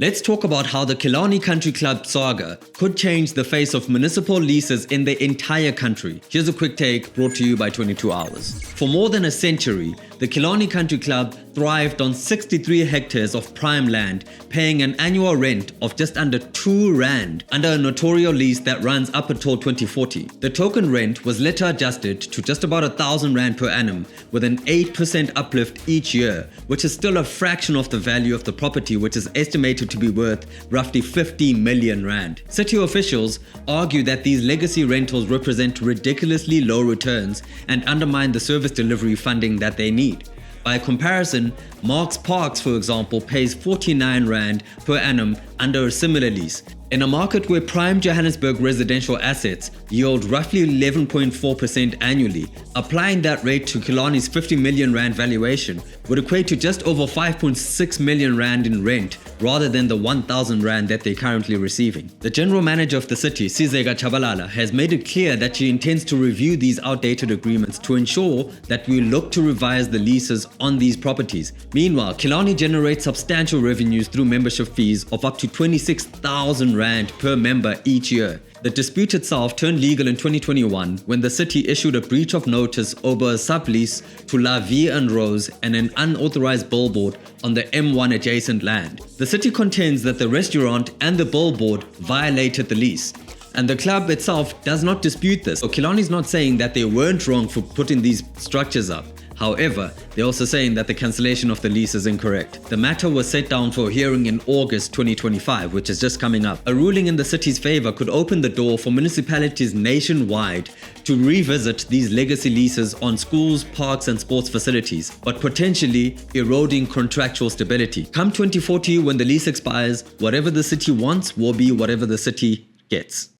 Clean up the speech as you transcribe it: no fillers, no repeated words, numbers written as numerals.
Let's talk about how the Killarney Country Club Saga could change the face of municipal leases in the entire country. Here's a quick take brought to you by 22 Hours. For more than a century, the Killarney Country Club thrived on 63 hectares of prime land, paying an annual rent of just under R2 under a notarial lease that runs up until 2040. The token rent was later adjusted to just about R1,000 per annum, with an 8% uplift each year, which is still a fraction of the value of the property, which is estimated to be worth roughly R50 million. City officials argue that these legacy rentals represent ridiculously low returns and undermine the service delivery funding that they need. By comparison, Marks Parks, for example, pays R49 per annum under a similar lease. In a market where prime Johannesburg residential assets yield roughly 11.4% annually, applying that rate to Killarney's R50 million valuation would equate to just over R5.6 million in rent rather than the R1,000 that they're currently receiving. The general manager of the city, Saga, has made it clear that she intends to review these outdated agreements to ensure that we look to revise the leases on these properties. Meanwhile, Killarney generates substantial revenues through membership fees of up to R26,000 per member each year. The dispute itself turned legal in 2021 when the city issued a breach of notice over a sublease to La Vie and Rose and an unauthorized billboard on the M1 adjacent land. The city contends that the restaurant and the billboard violated the lease, and the club itself does not dispute this. So Killarney is not saying that they weren't wrong for putting these structures up. However, they're also saying that the cancellation of the lease is incorrect. The matter was set down for hearing in August 2025, which is just coming up. A ruling in the city's favor could open the door for municipalities nationwide to revisit these legacy leases on schools, parks and sports facilities, but potentially eroding contractual stability. Come 2040, when the lease expires, whatever the city wants will be whatever the city gets.